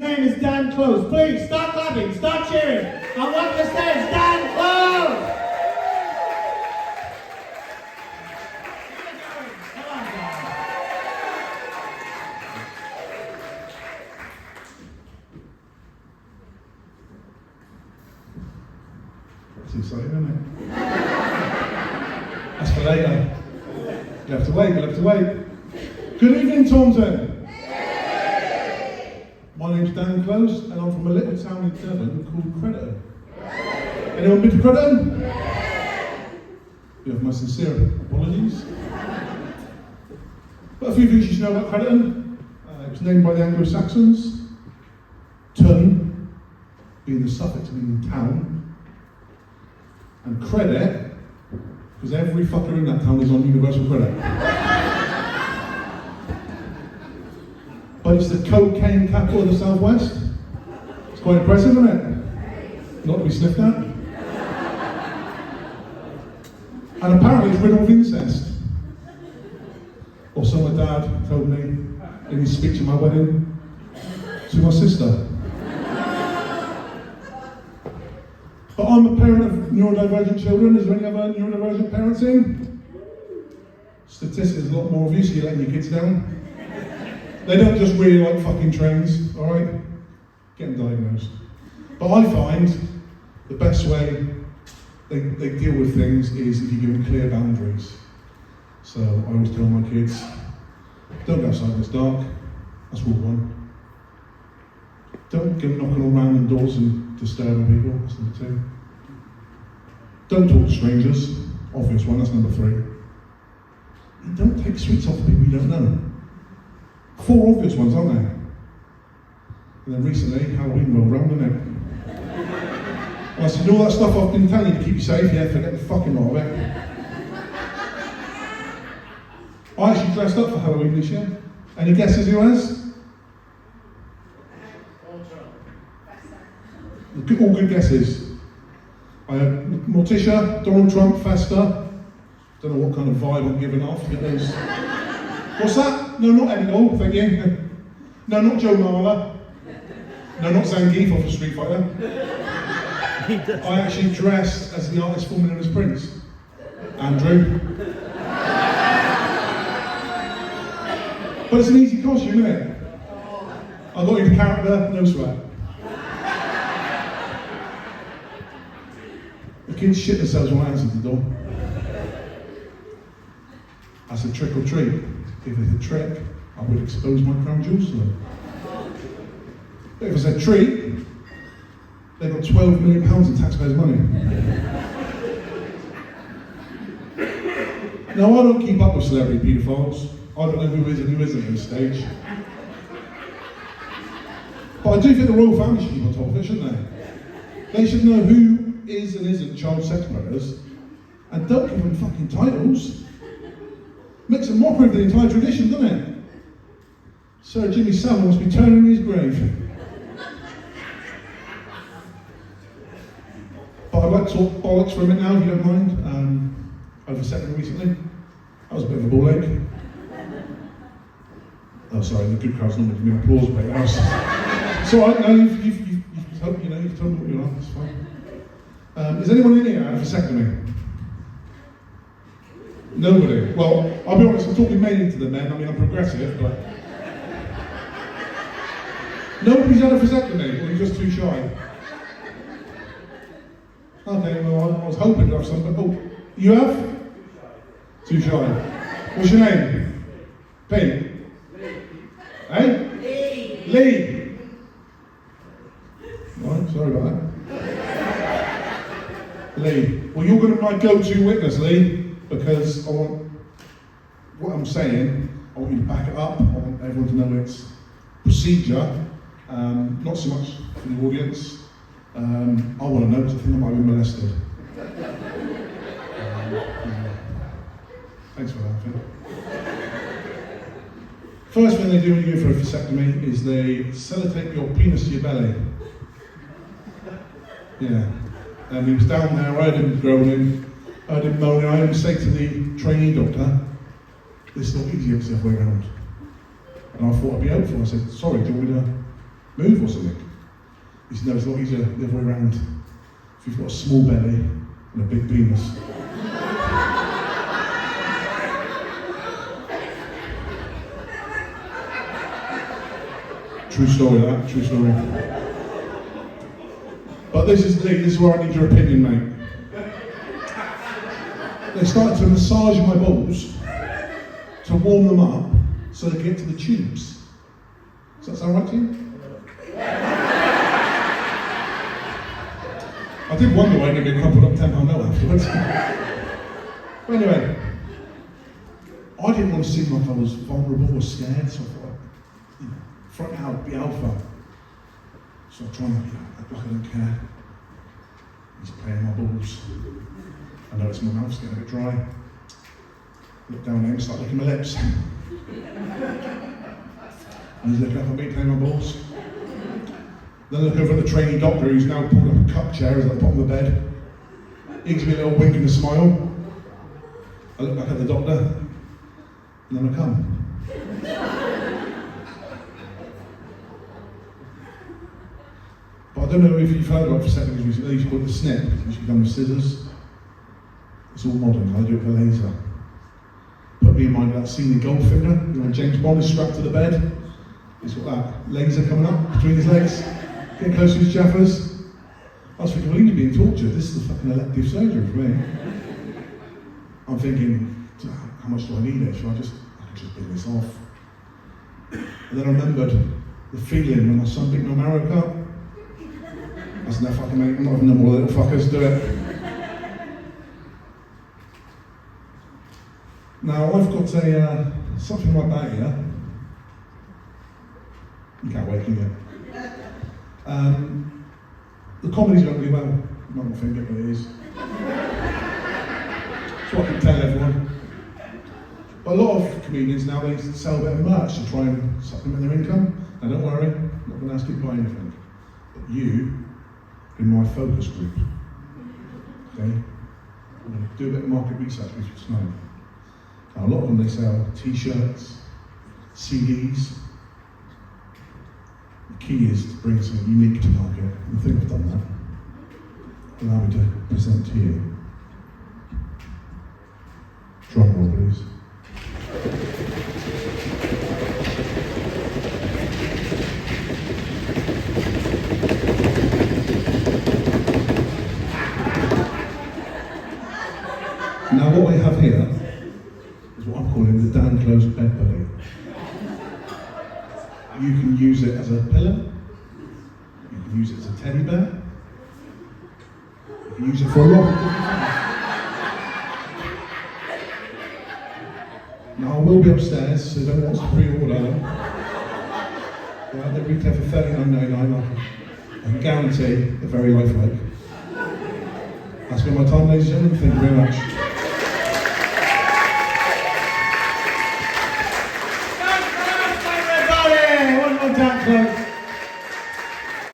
name is Dan Close. Please start clapping, start cheering. I want the stage, Dan Close! Come on, guys. That's exciting, isn't it? That's for later. You'll have to wait, you'll have to wait. Good evening, Taunton. My name's Dan Close, and I'm from a little town in Devon called Crediton. Anyone been to Crediton? You have my sincere apologies. But a few things you should know about Crediton. It was named by the Anglo-Saxons. Tun, being the suffix meaning town. And credit, because every fucker in that town is on universal credit. But it's the cocaine capital of the southwest. It's quite impressive, isn't it? Not to be sniffed at. And apparently it's riddled with incest. Or so my dad told me in his speech at my wedding to my sister. But I'm a parent of neurodivergent children. Is there any other neurodivergent parents in? Statistics, a lot more of you, so you're letting your kids down. They don't just really like fucking trains, alright? Get them diagnosed. But I find the best way they deal with things is if you give them clear boundaries. So I always tell my kids, don't go outside when it's dark. That's rule one. Don't go knocking on random doors and disturbing people. That's number two. Don't talk to strangers. Obvious one, that's number three. And don't take sweets off people you don't know. 4 obvious ones, aren't they? And then recently, Halloween rolled round, didn't it? And I said, all that stuff I've been telling you to keep you safe, yeah, forget the fucking lot of it. I actually dressed up for Halloween this year. Any guesses who has? All good guesses. I had Morticia, Donald Trump, Festa. Don't know what kind of vibe I'm giving off. Get those. What's that? No, not Eddie Hall, thank you. No, not Joe Marler. No, not Zangief off of Street Fighter. I actually dressed as the artist formerly known as Prince. Andrew. But it's an easy costume, isn't it? I got you the character, no sweat. The kids shit themselves when I answered the door. I said trick or treat. If it's a trick, I would expose my crown jewels to them. But if it's a treat, they've got £12 million in taxpayers' money. Now, I don't keep up with celebrity paedophiles. I don't know who is and who isn't at this stage. But I do think the royal family should keep on top of it, shouldn't they? They should know who is and isn't child sex predators, and don't give them fucking titles. Makes a mockery of the entire tradition, doesn't it? Sir Jimmy Savile must be turning in his grave. But I'd like to talk bollocks for a minute now, if you don't mind. Over secondary recently. That was a bit of a ball ache. Oh, sorry, the good crowd's normally giving me applause break. It's all right, no, you've told me what you like, it's fine. Is anyone in here out of a secondary? Nobody. Well, I'll be honest, I'm talking mainly to the men. I mean, I'm progressive, but... Nobody's had a vasectomy, or you're just too shy? Okay, well, I was hoping to have some, but... Oh, you have? Too shy. What's your name? Pete? Hey? Lee. Right, sorry about that. Lee. Well, you're going to be my go-to witness, Lee. Because I want what I'm saying, I want you to back it up. I want everyone to know it's procedure, not so much for the audience. I want to know because I think I might be molested. Thanks for that, Phil. First thing they do when you go for a vasectomy is they sellotape your penis to your belly. Yeah. And he was down there, I heard him groaning. I didn't moan, I only say to the trainee doctor, this is not easy, it's the other way around. And I thought I'd be helpful. I said, sorry, do you want me to move or something. He said, no, it's a lot easier the other way around. If you've got a small belly and a big penis. True story, that, true story. But this is where I need your opinion, mate. They started to massage my balls to warm them up so they get to the tubes. Does that sound right to you? I did wonder why I didn't get crumpled up £10 note afterwards. But anyway, I didn't want to seem like I was vulnerable or scared, so I thought, front out, be alpha. So I try and act like I don't care. He's playing my balls. I notice my mouth's getting a bit dry. Look down there and start licking my lips. And he's looking up at me, playing my balls. Then I look over at the trainee doctor who's now pulled up a cup chair at the bottom of the bed. He gives me a little wink and a smile. I look back at the doctor, and then I come. But I don't know if you've heard about vasectomies recently. They used to call it the snip, which can be done with scissors. It's all modern, I do it with a laser. Put me in mind of that scene in Goldfinger, when James Bond is strapped to the bed. He's got that laser coming up between his legs, getting close to his jaffers. I was thinking, well, he's being tortured. This is the fucking elective surgery for me. I'm thinking, how much do I need it? I can just bring this off. And then I remembered the feeling when my son beat my marrow cup. I said, no fucking mate, I'm not having no more little fuckers, do it. Now, I've got something like that here. You can't wait, can you? The comedy's going really well. You might not think it, but it is. That's what I can tell everyone. But a lot of comedians now, they sell a bit of merch to try and supplement their income. Now don't worry, I'm not going to ask you to buy anything. But you, in my focus group, okay? I'm going to do a bit of market research with you tonight. Now a lot of them, they sell t-shirts, CDs. The key is to bring something unique to market. And I think I've done that. Allow me to present to you. Drum roll, please. Now what we have here is what I'm calling the Dan Close bed buddy. You can use it as a pillow, you can use it as a teddy bear, you can use it for a lot of different things. Now I will be upstairs, so if anyone wants to pre-order them, they retail for $39.99. I can guarantee they're very lifelike. That's been my time, ladies and gentlemen. Thank you very much.